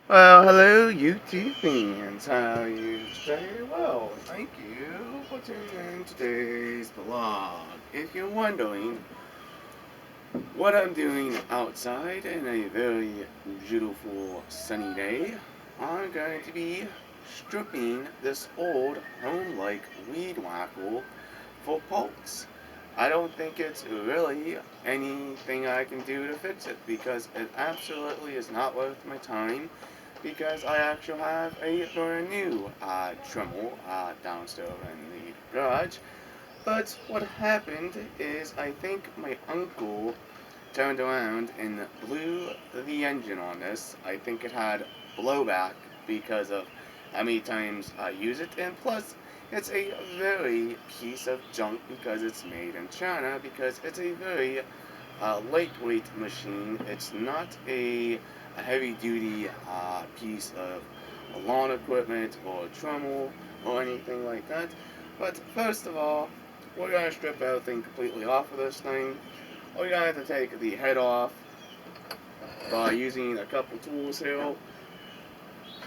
Well, hello, YouTube fans. How are you today? Well, thank you for tuning in today's vlog. If you're wondering what I'm doing outside in a very beautiful sunny day, I'm going to be stripping this old home-like weed whacker for parts. I don't think it's really anything I can do to fix it because it absolutely is not worth my time because I actually have a brand new Dremel downstairs in the garage. But what happened is I think my uncle turned around and blew the engine on this. I think it had blowback because of how many times I use it, and plus it's a very piece of junk because it's made in China, because it's a very lightweight machine. It's not a heavy-duty piece of lawn equipment or trommel or anything like that. But first of all, we're going to strip everything completely off of this thing. We're going to have to take the head off by using a couple tools here.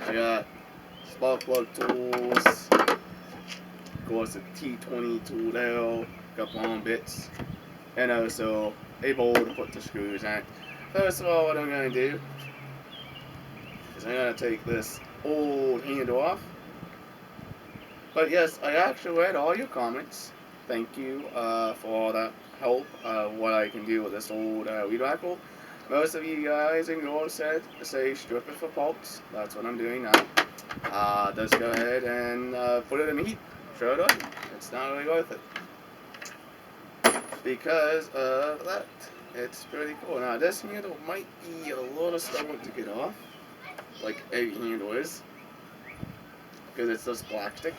I got spark plug tools, of course a T20 tool there, a couple on bits, and also a bowl to put the screws in. First of all, what I'm going to do is I'm going to take this old handle off. But yes, I actually read all your comments. Thank you for all that help, what I can do with this old weed whacker. Most of you guys and girls say strip it for parts. That's what I'm doing now. Just go ahead and put it in the heat. Throw it on. It's not really worth it because of that. It's pretty cool. Now this handle might be a little stubborn to get off, like every handle is, because it's just plastic.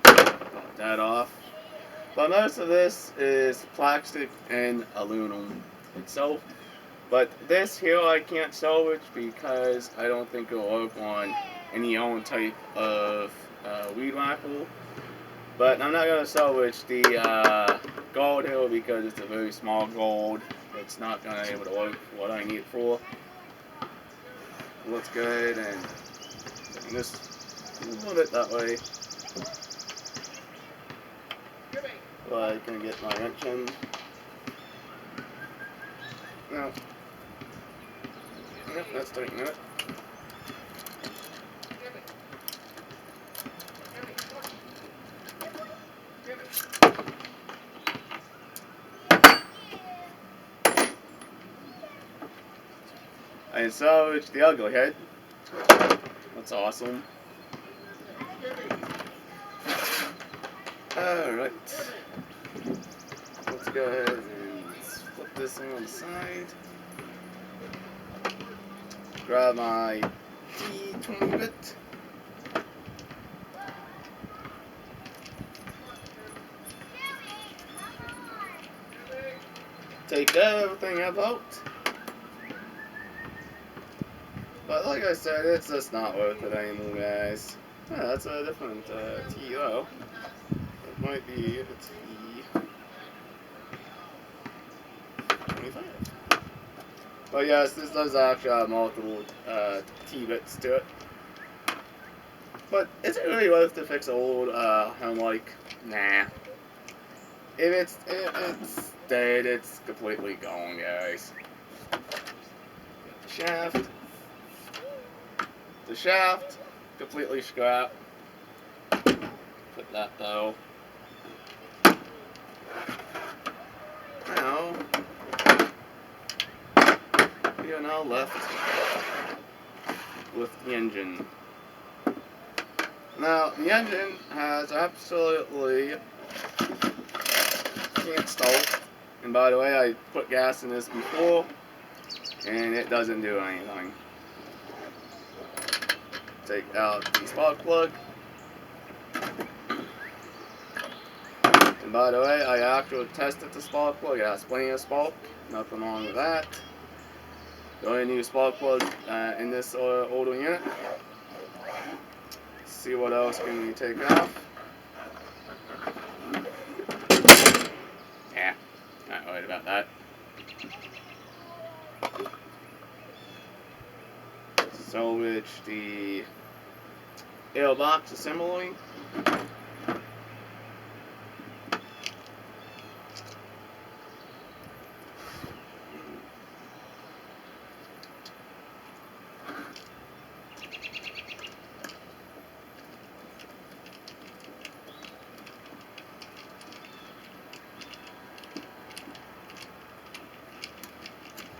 Pop that off. But most of this is plastic and aluminum itself. But this here I can't salvage because I don't think it'll work on any own type of weed whacker. But I'm not going to salvage the gold here because it's a very small gold. It's not going to be able to work for what I need it for. Let's go ahead and bring this a little bit that way. So I can get my wrench in. No. Yep, that's tightening it. I salvaged the ugly head. That's awesome. Alright. Let's go ahead and flip this on the side. Grab my T20 bit. Take everything out. But like I said, it's just not worth it anymore, guys. Yeah, that's a different T though. It might be a T25. But yes, this does actually have multiple T-bits to it. But is it really worth to fix old home like? Nah. If it's dead, it's completely gone, guys. Shaft. The shaft, completely scrapped. Put that though. Now, we are now left with the engine. Now, the engine has absolutely can't start. And by the way, I put gas in this before, and it doesn't do anything. Take out the spark plug. And by the way, I actually tested the spark plug. It has plenty of spark. Nothing wrong with that. The only new spark plug in this older unit. Let's see what else can we take off. Yeah, not worried about that. salvage the airbox assembly.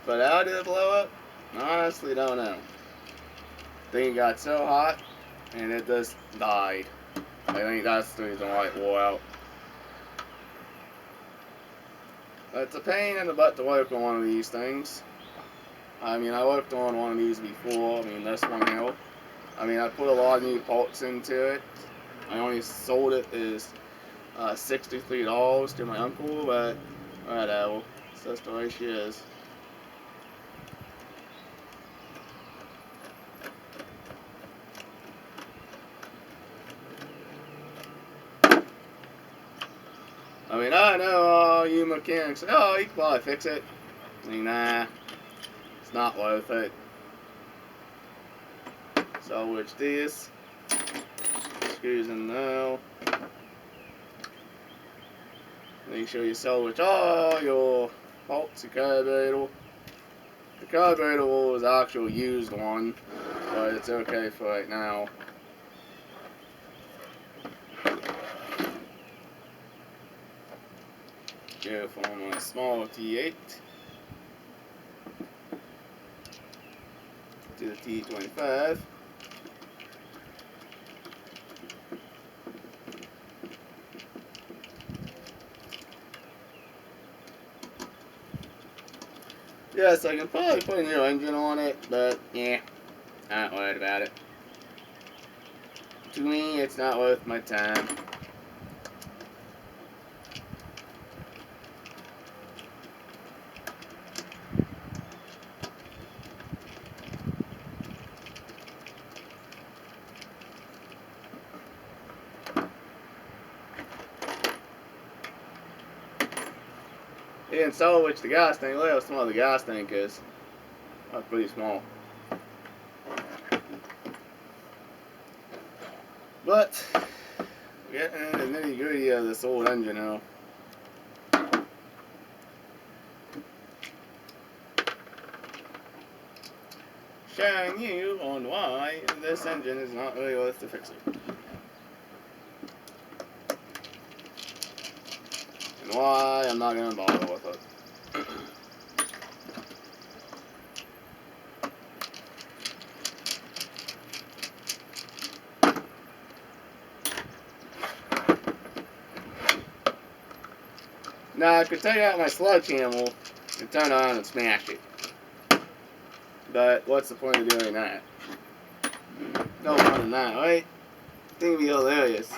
But how did it blow up? I honestly don't know. Thing got so hot and it just died. I think that's the reason why it wore out. It's a pain in the butt to work on one of these things. I mean, I worked on one of these before. I mean, this one here. I mean, I put a lot of new parts into it. I only sold it as $63 to my uncle, but whatever. It's just the way she is. I mean, I know all you mechanics say, oh, you can probably fix it. I mean, nah, it's not worth it. Salvage this. Screws in now. Make sure you salvage all your parts, your carburetor. The carburetor was an actual used one, but it's okay for right now. Go from my small T8 to the T25. Yes, I can probably put a new engine on it, but yeah, not worried about it. To me, it's not worth my time. And salvage the gas tank. Look how small the gas tank is. That's pretty small. But getting into the nitty gritty of this old engine now. Showing you on why this engine is not really worth to fix it. And why I'm not going to bother with it. Now I could take out my sledgehammer and turn on and smash it. But what's the point of doing that? No fun in that, right? I think it'd be hilarious.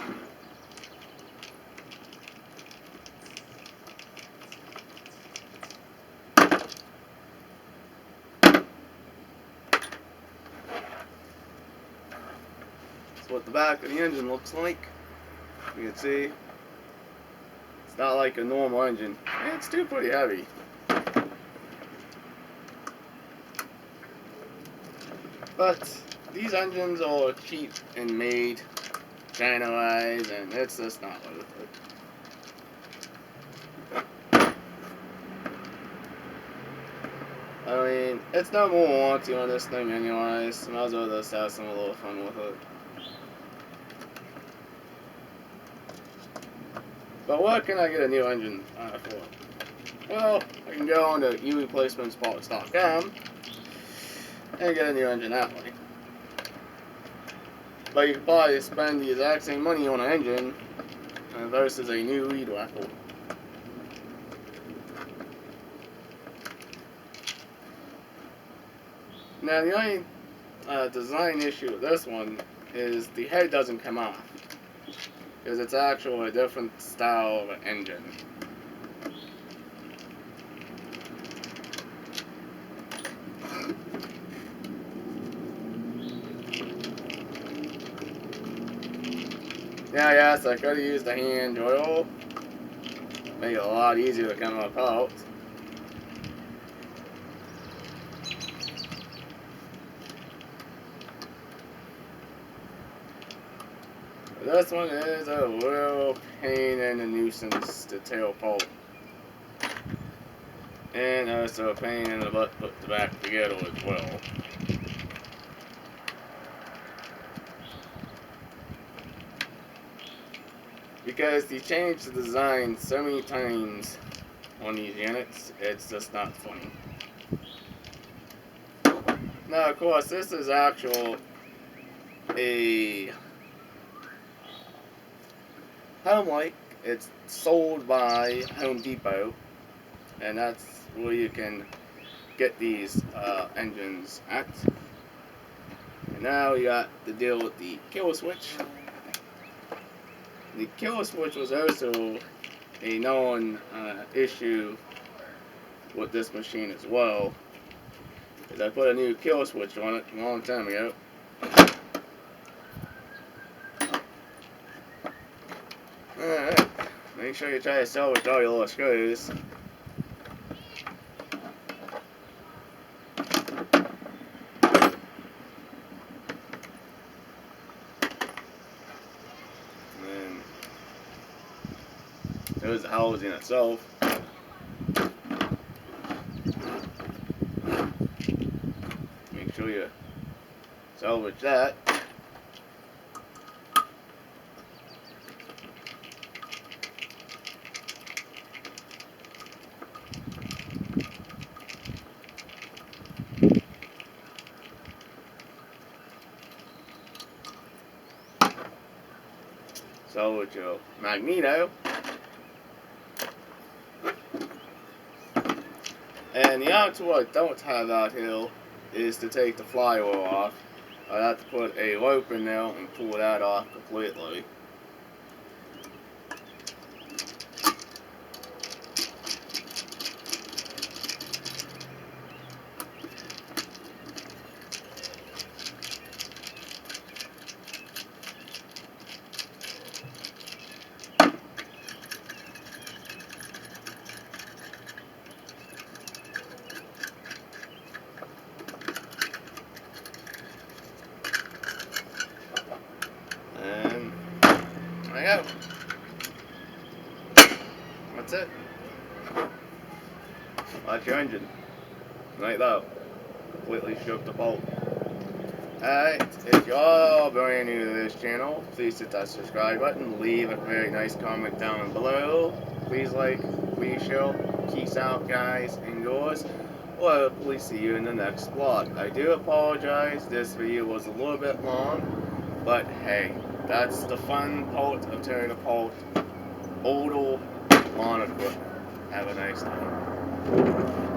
That's what the back of the engine looks like. You can see it's not like a normal engine. It's still pretty heavy. But these engines are cheap and made China-wise, and it's just not worth it. I mean, it's no more warranty on this thing anyways, so might as well just have some little fun with it. But what can I get a new engine for? Well, I can go on to ureplacementsparts.com and get a new engine that way. But you can probably spend the exact same money on an engine versus a new weed whacker. Now the only design issue with this one is the head doesn't come off, because it's actually a different style of an engine. Now yes, I could have used a hand drill, make it a lot easier to come apart. This one is a real pain and a nuisance to tear apart. And also a pain in the butt to put the back together as well. Because they changed the design so many times on these units, it's just not funny. Now, of course, this is actual a home like. It's sold by Home Depot, and that's where you can get these engines at. And now you got to deal with the kill switch. The kill switch was also a known issue with this machine as well. Because I put a new kill switch on it a long time ago. Alright, make sure you try to salvage all your little screws. There's the housing itself. Make sure you salvage that. Salvage your magneto. And the other tool I don't have out here is to take the flywheel off. I have to put a rope in there and pull that off completely. And there we go. That's it. That's your engine. Like that. Completely stripped apart. Alright, if you're all brand new to this channel, please hit that subscribe button, leave a very nice comment down below. Please like, please share. Peace out, guys and girls. We'll hopefully see you in the next vlog. I do apologize, this video was a little bit long, but hey, that's the fun part of tearing apart old lawn equipment. Have a nice time.